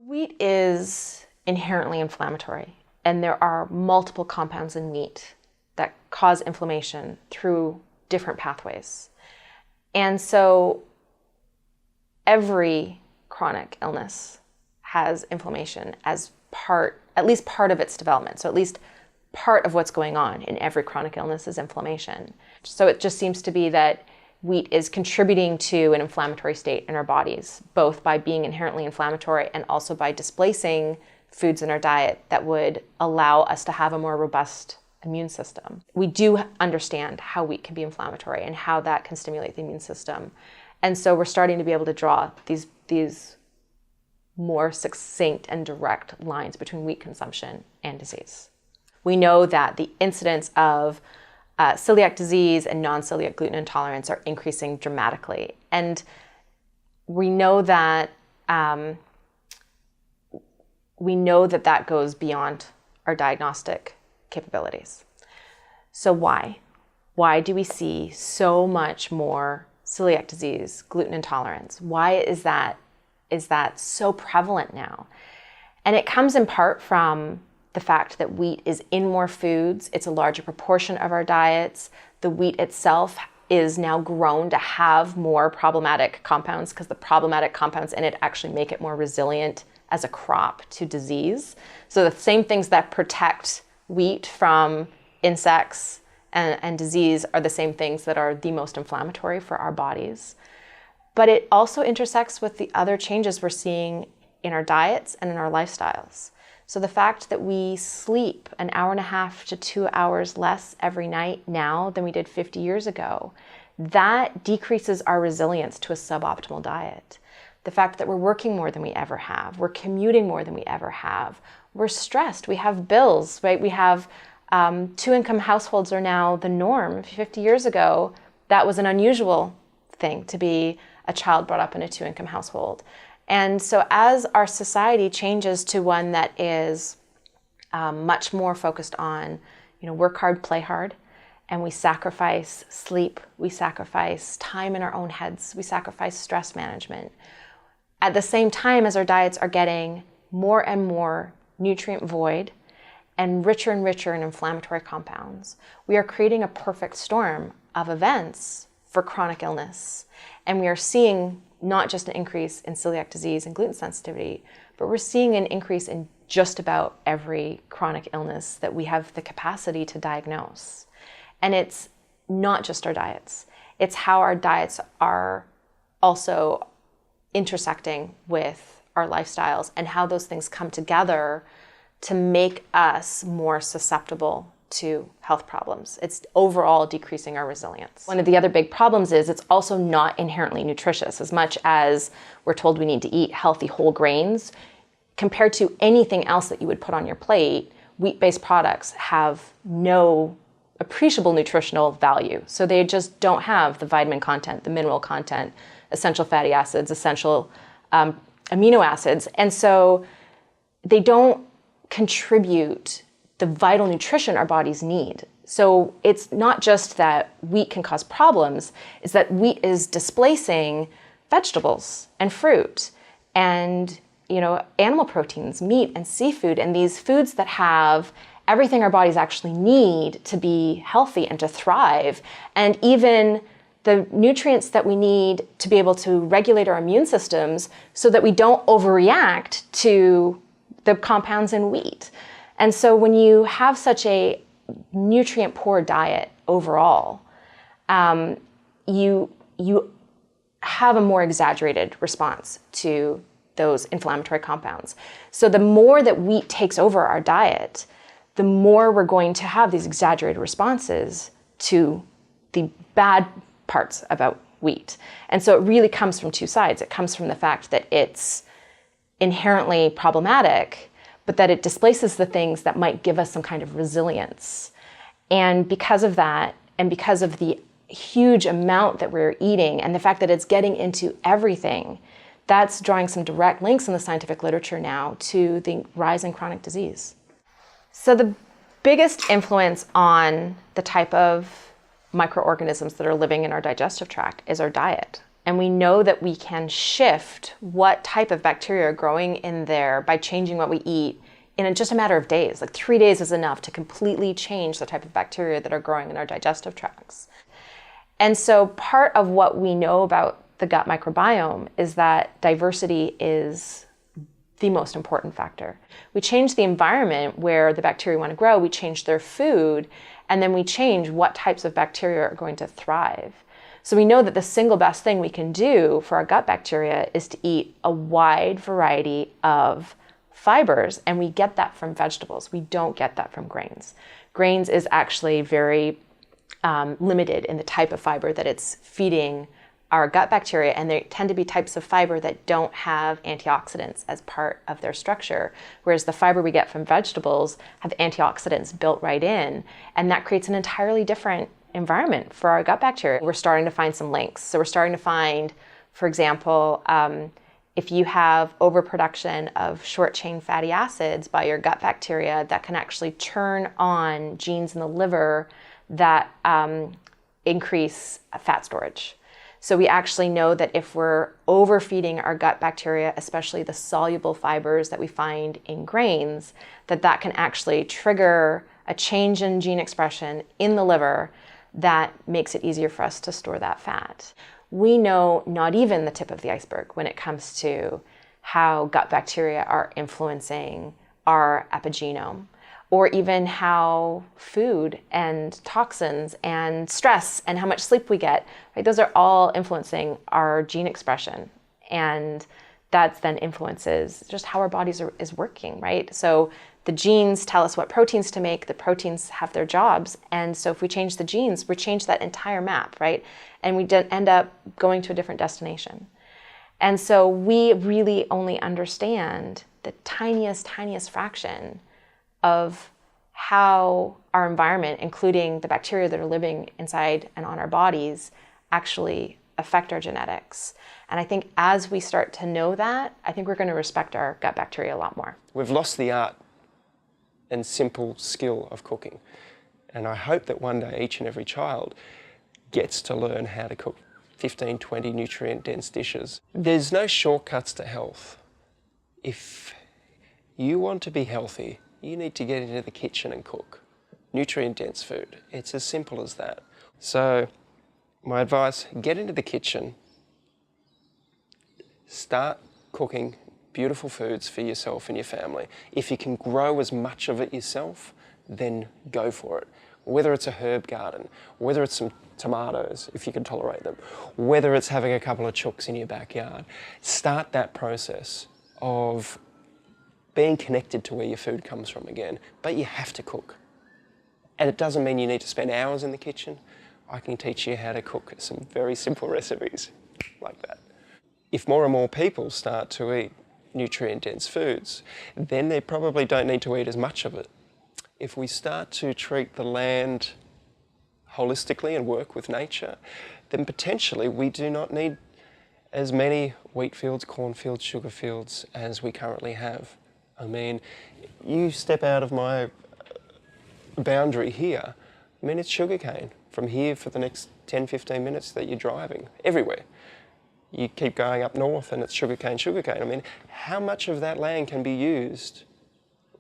Wheat is inherently inflammatory, and there are multiple compounds in wheat that cause inflammation through different pathways. And so every chronic illness has inflammation as part, at least part of its development. So at least part of what's going on in every chronic illness is inflammation. So it just seems to be that wheat is contributing to an inflammatory state in our bodies, both by being inherently inflammatory and also by displacing foods in our diet that would allow us to have a more robust immune system. We do understand how wheat can be inflammatory and how that can stimulate the immune system. And so we're starting to be able to draw these more succinct and direct lines between wheat consumption and disease. We know that the incidence of celiac disease and non-celiac gluten intolerance are increasing dramatically. And we know that that goes beyond our diagnostic capabilities. So why? Why do we see so much more celiac disease, gluten intolerance? Why is that so prevalent now? And it comes in part from the fact that wheat is in more foods. It's a larger proportion of our diets. The wheat itself is now grown to have more problematic compounds because the problematic compounds in it actually make it more resilient as a crop to disease. So the same things that protect wheat from insects and disease are the same things that are the most inflammatory for our bodies. But it also intersects with the other changes we're seeing in our diets and in our lifestyles. So the fact that we sleep an hour and a half to 2 hours less every night now than we did 50 years ago, that decreases our resilience to a suboptimal diet. The fact that we're working more than we ever have, we're commuting more than we ever have, we're stressed, we have bills, right? We have two-income households are now the norm. 50 years ago, that was an unusual thing to be a child brought up in a two-income household. And so as our society changes to one that is much more focused on, work hard, play hard, and we sacrifice sleep, we sacrifice time in our own heads, we sacrifice stress management. At the same time as our diets are getting more and more nutrient void and richer in inflammatory compounds, we are creating a perfect storm of events for chronic illness. And we are seeing not just an increase in celiac disease and gluten sensitivity, but we're seeing an increase in just about every chronic illness that we have the capacity to diagnose. And it's not just our diets. It's how our diets are also intersecting with our lifestyles and how those things come together to make us more susceptible to health problems. It's overall decreasing our resilience. One of the other big problems is it's also not inherently nutritious. As much as we're told we need to eat healthy whole grains, compared to anything else that you would put on your plate, wheat-based products have no appreciable nutritional value. So they just don't have the vitamin content, the mineral content, essential fatty acids, essential amino acids. And so they don't contribute the vital nutrition our bodies need. So it's not just that wheat can cause problems, it's that wheat is displacing vegetables and fruit and animal proteins, meat and seafood, and these foods that have everything our bodies actually need to be healthy and to thrive, and even the nutrients that we need to be able to regulate our immune systems so that we don't overreact to the compounds in wheat. And so when you have such a nutrient poor diet overall, you have a more exaggerated response to those inflammatory compounds. So the more that wheat takes over our diet, the more we're going to have these exaggerated responses to the bad parts about wheat. And so it really comes from two sides. It comes from the fact that it's inherently problematic, but that it displaces the things that might give us some kind of resilience. And because of that, and because of the huge amount that we're eating, and the fact that it's getting into everything, that's drawing some direct links in the scientific literature now to the rise in chronic disease. So the biggest influence on the type of microorganisms that are living in our digestive tract is our diet. And we know that we can shift what type of bacteria are growing in there by changing what we eat in just a matter of days. Like 3 days is enough to completely change the type of bacteria that are growing in our digestive tracts. And so part of what we know about the gut microbiome is that diversity is the most important factor. We change the environment where the bacteria want to grow, we change their food, and then we change what types of bacteria are going to thrive. So we know that the single best thing we can do for our gut bacteria is to eat a wide variety of fibers, and we get that from vegetables. We don't get that from grains. Grains is actually very limited in the type of fiber that it's feeding our gut bacteria, and they tend to be types of fiber that don't have antioxidants as part of their structure, whereas the fiber we get from vegetables have antioxidants built right in, and that creates an entirely different environment for our gut bacteria. We're starting to find some links. So we're starting to find, for example, if you have overproduction of short-chain fatty acids by your gut bacteria, that can actually turn on genes in the liver that increase fat storage. So we actually know that if we're overfeeding our gut bacteria, especially the soluble fibers that we find in grains, that can actually trigger a change in gene expression in the liver that makes it easier for us to store that fat. We know not even the tip of the iceberg when it comes to how gut bacteria are influencing our epigenome, or even how food and toxins and stress and how much sleep we get, right? Those are all influencing our gene expression. And that then influences just how our bodies is working, right? So the genes tell us what proteins to make, the proteins have their jobs. And so if we change the genes, we change that entire map, right? And we end up going to a different destination. And so we really only understand the tiniest fraction of how our environment, including the bacteria that are living inside and on our bodies, actually affect our genetics. And I think as we start to know that, I think we're going to respect our gut bacteria a lot more. We've lost the art and simple skill of cooking. And I hope that one day each and every child gets to learn how to cook 15, 20 nutrient-dense dishes. There's no shortcuts to health. If you want to be healthy, you need to get into the kitchen and cook nutrient-dense food. It's as simple as that. So my advice, get into the kitchen, start cooking beautiful foods for yourself and your family. If you can grow as much of it yourself, then go for it. Whether it's a herb garden, whether it's some tomatoes, if you can tolerate them, whether it's having a couple of chooks in your backyard, start that process of being connected to where your food comes from again. But you have to cook. And it doesn't mean you need to spend hours in the kitchen. I can teach you how to cook some very simple recipes like that. If more and more people start to eat nutrient-dense foods, then they probably don't need to eat as much of it. If we start to treat the land holistically and work with nature, then potentially we do not need as many wheat fields, cornfields, sugar fields as we currently have. I mean, you step out of my boundary here, I mean, it's sugarcane from here for the next 10, 15 minutes that you're driving, everywhere. You keep going up north and it's sugarcane. I mean, how much of that land can be used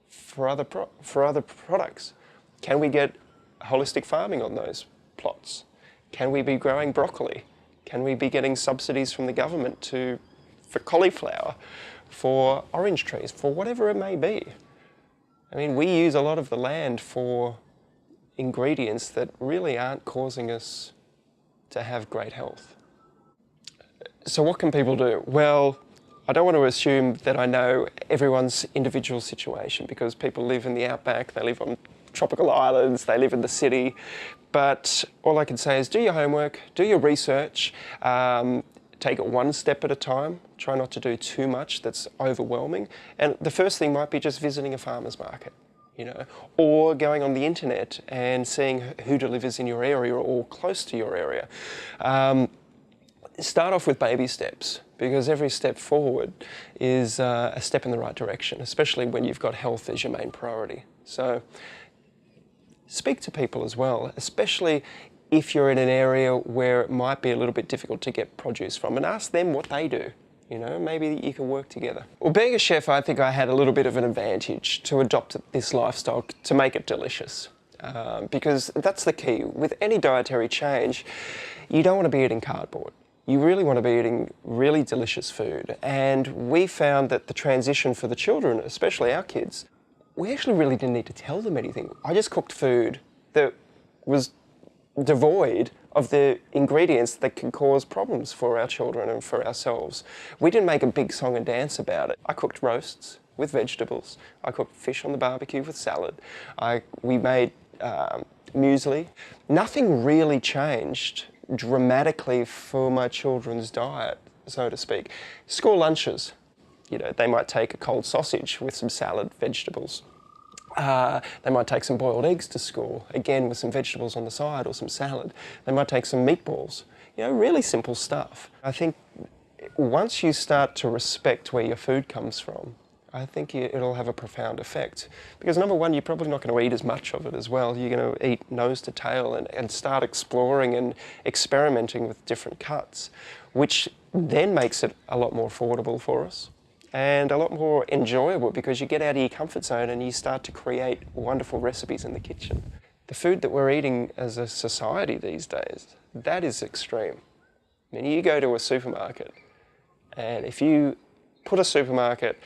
for other products? Can we get holistic farming on those plots? Can we be growing broccoli? Can we be getting subsidies from the government for cauliflower, for orange trees, for whatever it may be? I mean, we use a lot of the land for ingredients that really aren't causing us to have great health. So what can people do? Well, I don't want to assume that I know everyone's individual situation, because people live in the outback, they live on tropical islands, they live in the city. But all I can say is do your homework, do your research, take it one step at a time. Try not to do too much that's overwhelming. And the first thing might be just visiting a farmer's market, you know, or going on the internet and seeing who delivers in your area or close to your area. Start off with baby steps, because every step forward is a step in the right direction, especially when you've got health as your main priority. So speak to people as well, especially if you're in an area where it might be a little bit difficult to get produce from, and ask them what they do. You know, maybe you can work together. Well, being a chef, I think I had a little bit of an advantage to adopt this lifestyle to make it delicious. Because that's the key. With any dietary change, you don't want to be eating cardboard. You really want to be eating really delicious food. And we found that the transition for the children, especially our kids, we actually really didn't need to tell them anything. I just cooked food that was devoid of the ingredients that can cause problems for our children and for ourselves. We didn't make a big song and dance about it. I cooked roasts with vegetables. I cooked fish on the barbecue with salad. We made muesli. Nothing really changed dramatically for my children's diet, so to speak. School lunches, you know, they might take a cold sausage with some salad, vegetables. They might take some boiled eggs to school, again with some vegetables on the side or some salad. They might take some meatballs, you know, really simple stuff. I think once you start to respect where your food comes from, I think it'll have a profound effect. Because number one, you're probably not going to eat as much of it as well. You're going to eat nose to tail and start exploring and experimenting with different cuts, which then makes it a lot more affordable for us and a lot more enjoyable, because you get out of your comfort zone and you start to create wonderful recipes in the kitchen. The food that we're eating as a society these days, that is extreme. I mean, you go to a supermarket, and if you put a supermarket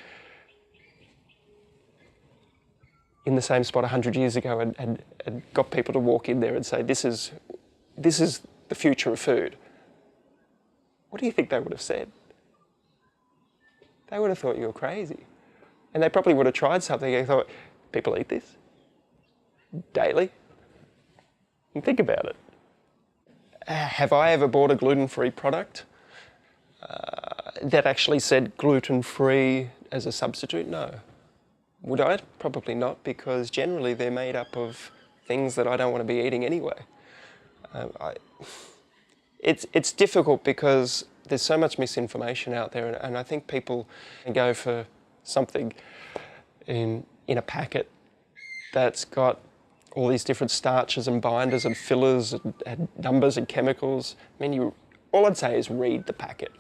in the same spot 100 years ago and got people to walk in there and say, this is the future of food, what do you think they would have said? They would have thought you were crazy. And they probably would have tried something and thought, people eat this daily? And think about it. Have I ever bought a gluten-free product that actually said gluten-free as a substitute? No. Would I? Probably not, because generally they're made up of things that I don't want to be eating anyway. It's difficult because there's so much misinformation out there, and I think people go for something in a packet that's got all these different starches and binders and fillers and numbers and chemicals. I mean, all I'd say is read the packet.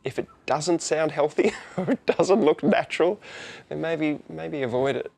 If it doesn't sound healthy or it doesn't look natural, then maybe avoid it.